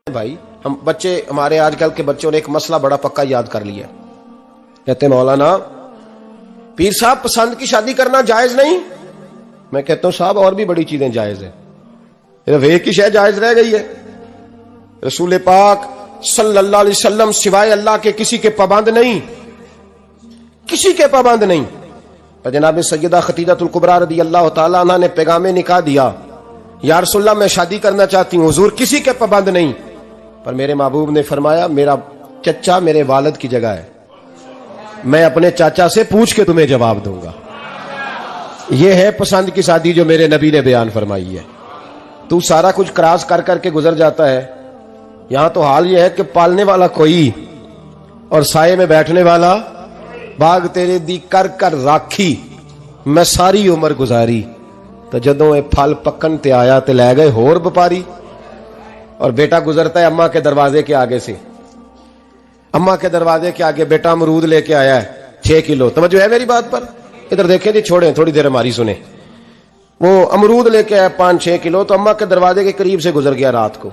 بھائی ہم بچے ہمارے آج کل کے بچوں نے ایک مسئلہ بڑا پکا یاد کر لیا. کہتے مولانا پیر صاحب پسند کی شادی کرنا جائز نہیں. میں کہتا ہوں صاحب اور بھی بڑی چیزیں جائز ہیں, صرف ایک ہی شے جائز رہ گئی ہے. رسول پاک صلی اللہ علیہ وسلم سوائے اللہ کے کسی کے پابند نہیں, کسی کے پابند نہیں. جناب سیدہ خدیجہ الکبریٰ رضی اللہ تعالی عنہ نے پیغام نکاح دیا, یا رسول اللہ میں شادی کرنا چاہتی ہوں. حضور کسی کے پابند نہیں, پر میرے محبوب نے فرمایا میرا چچا میرے والد کی جگہ ہے, میں اپنے چاچا سے پوچھ کے تمہیں جواب دوں گا. یہ ہے پسند کی شادی جو میرے نبی نے بیان فرمائی ہے. تو سارا کچھ کراس کر کر کے گزر جاتا ہے. یہاں تو حال یہ ہے کہ پالنے والا کوئی اور سائے میں بیٹھنے والا. باغ تیرے دی کر کر راکھی میں ساری عمر گزاری, تو جدوں اے پھل پکن تے آیا تے لے گئے ہور بپاری. اور بیٹا گزرتا ہے اماں کے دروازے کے آگے سے, اماں کے دروازے کے آگے بیٹا امرود لے کے آیا ہے 6 کلو. توجہ ہے میری بات پر؟ ادھر دیکھیں جی, چھوڑیں تھوڑی دیر ہماری سنیں. وہ امرود لے کے آیا 5-6 کلو, تو اماں کے دروازے کے قریب سے گزر گیا رات کو.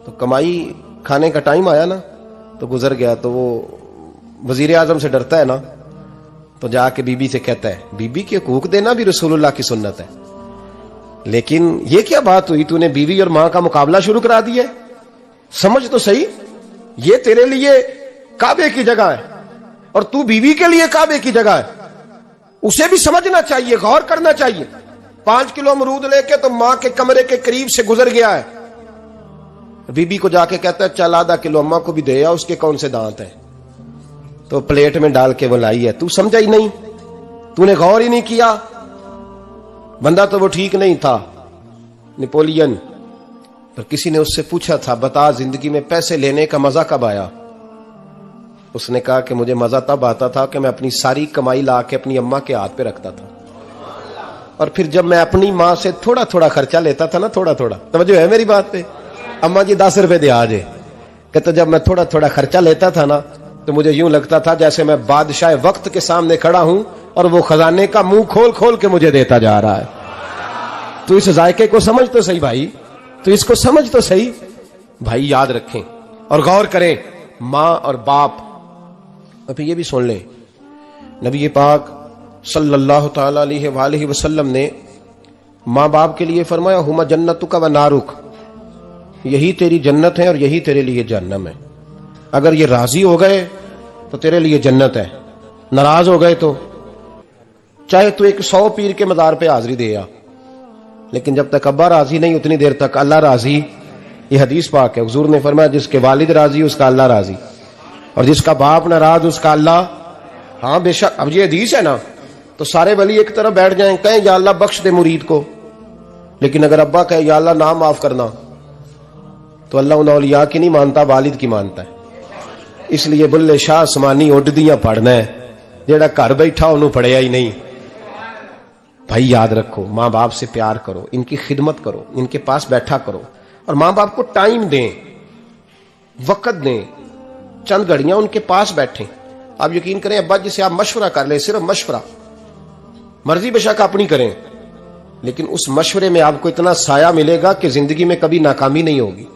تو کمائی کھانے کا ٹائم آیا نا, تو گزر گیا. تو وہ وزیر اعظم سے ڈرتا ہے نا, تو جا کے بی بی سے کہتا ہے بی بی کے حقوق دینا بھی رسول اللہ کی سنت ہے, لیکن یہ کیا بات ہوئی, تو نے بیوی اور ماں کا مقابلہ شروع کرا دیا ہے. سمجھ تو صحیح, یہ تیرے لیے کعبے کی جگہ ہے اور تو بیوی کے لیے کعبے کی جگہ ہے. اسے بھی سمجھنا چاہیے, غور کرنا چاہیے. 5 کلو امرود لے کے تو ماں کے کمرے کے قریب سے گزر گیا ہے. بی بی کو جا کے کہتا ہے چل آدھا کلو اماں کو بھی دے آ, اس کے کون سے دانت ہیں. تو پلیٹ میں ڈال کے وہ لائی ہے. تو سمجھا ہی نہیں, تو نے غور ہی نہیں کیا. بندہ تو وہ ٹھیک نہیں تھا, نیپولین. پر کسی نے اس سے پوچھا تھا بتا زندگی میں پیسے لینے کا مزہ کب آیا. اس نے کہا کہ مجھے مزہ تب آتا تھا کہ میں اپنی ساری کمائی لا کے اپنی اماں کے ہاتھ پہ رکھتا تھا, اور پھر جب میں اپنی ماں سے تھوڑا تھوڑا خرچہ لیتا تھا نا, تھوڑا تھوڑا. توجہ ہے میری بات پہ؟ اماں جی 10 روپے دے آجے. کہتا جب میں تھوڑا تھوڑا خرچہ لیتا تھا نا, تو مجھے یوں لگتا تھا جیسے میں بادشاہ وقت کے سامنے کھڑا ہوں اور وہ خزانے کا منہ کھول کھول کے مجھے دیتا جا رہا ہے. تو اس ذائقے کو سمجھ تو صحیح بھائی, تو اس کو سمجھ تو صحیح بھائی. یاد رکھیں اور غور کریں, ماں اور باپ. ابھی یہ بھی سن لیں, نبی پاک صلی اللہ تعالی علیہ وآلہ وسلم نے ماں باپ کے لیے فرمایا ہما جنتک و نارک, یہی تیری جنت ہے اور یہی تیرے لیے جہنم ہے. اگر یہ راضی ہو گئے تو تیرے لیے جنت ہے, ناراض ہو گئے تو چاہے تو ایک 100 پیر کے مزار پہ حاضری دے آ, لیکن جب تک ابا راضی نہیں اتنی دیر تک اللہ راضی. یہ حدیث پاک ہے, حضور نے فرمایا جس کے والد راضی اس کا اللہ راضی, اور جس کا باپ ناراض اس کا اللہ. ہاں بے شک. اب یہ حدیث ہے نا, تو سارے ولی ایک طرف بیٹھ جائیں, کہیں یا اللہ بخش دے مرید کو, لیکن اگر ابا کہے یا اللہ نام معاف کرنا, تو اللہ ان اولیاء کی نہیں مانتا, والد کی مانتا ہے. اس لیے بلے شاہ سمانی اڈدیاں پڑھنا ہے, جیڑا گھر بیٹھا انہوں پڑھیا ہی نہیں. بھائی یاد رکھو, ماں باپ سے پیار کرو, ان کی خدمت کرو, ان کے پاس بیٹھا کرو, اور ماں باپ کو ٹائم دیں, وقت دیں, چند گھڑیاں ان کے پاس بیٹھیں. آپ یقین کریں ابا جی سے آپ مشورہ کر لیں, صرف مشورہ, مرضی بے شک اپنی کریں, لیکن اس مشورے میں آپ کو اتنا سایہ ملے گا کہ زندگی میں کبھی ناکامی نہیں ہوگی.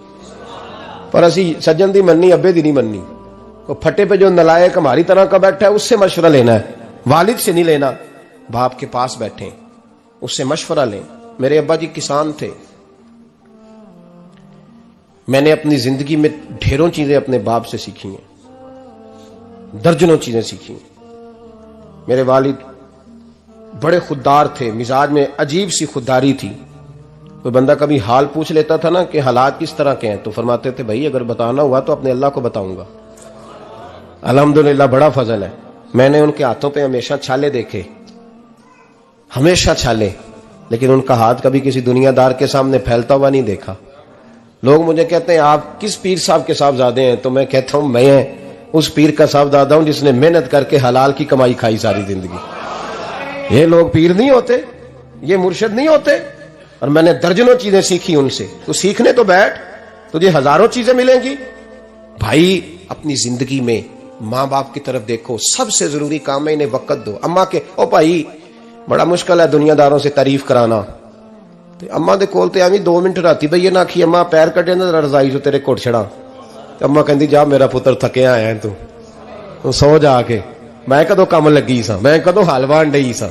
پر اسی سجن دی مننی ابے دی نہیں مننی. وہ پھٹے پہ جو نلائق ہماری طرح کا بیٹھا ہے اس سے مشورہ لینا ہے, والد سے نہیں لینا. باپ کے پاس بیٹھیں, اس سے مشورہ لیں. میرے ابا جی کسان تھے, میں نے اپنی زندگی میں ڈھیروں چیزیں اپنے باپ سے سیکھی ہیں, درجنوں چیزیں سیکھی ہیں. میرے والد بڑے خوددار تھے, مزاج میں عجیب سی خودداری تھی. کوئی بندہ کبھی حال پوچھ لیتا تھا نا کہ حالات کس طرح کے ہیں, تو فرماتے تھے بھائی اگر بتانا ہوا تو اپنے اللہ کو بتاؤں گا. الحمدللہ بڑا فضل ہے, میں نے ان کے ہاتھوں پہ ہمیشہ چھالے دیکھے, ہمیشہ چھالے, لیکن ان کا ہاتھ کبھی کسی دنیا دار کے سامنے پھیلتا ہوا نہیں دیکھا. لوگ مجھے کہتے ہیں آپ کس پیر صاحب کے صاحبزادے ہیں, تو میں کہتا ہوں میں اس پیر کا صاحبزادہ ہوں جس نے محنت کر کے حلال کی کمائی کھائی ساری زندگی. یہ لوگ پیر نہیں ہوتے, یہ مرشد نہیں ہوتے, اور میں نے درجنوں چیزیں سیکھی ان سے. تو سیکھنے تو بیٹھ, تجھے ہزاروں چیزیں ملیں گی. بھائی اپنی زندگی میں ماں باپ کی طرف دیکھو, سب سے ضروری کام ہے انہیں وقت دو. اماں کے او بھائی بڑا مشکل ہے دنیا داروں سے تعریف کرانا, ਤੇ ਅੰਮਾ ਦੇ ਕੋਲ ਤੇ ਐਵੇਂ 2 ਮਿੰਟ ਰਾਤੀ ਬਈਏ ਨਾ ਆਖੀ ਅੰਮਾ ਪੈਰ ਕੱਢਿਆ ਨਾ ਰਜ਼ਾਈ ਚੋਂ ਤੇਰੇ ਘੁੱਟ ਛੜਾ ਤੇ ਅੰਮਾ ਕਹਿੰਦੀ ਜਾ ਮੇਰਾ ਪੁੱਤਰ ਥੱਕਿਆ ਆਇਆ ਤੂੰ ਸੋ ਜਾ ਕੇ ਮੈਂ ਕਦੋਂ ਕੰਮ ਲੱਗੀ ਸਾਂ ਮੈਂ ਕਦੋਂ ਹਲਵਾ ਡਈ ਸਾਂ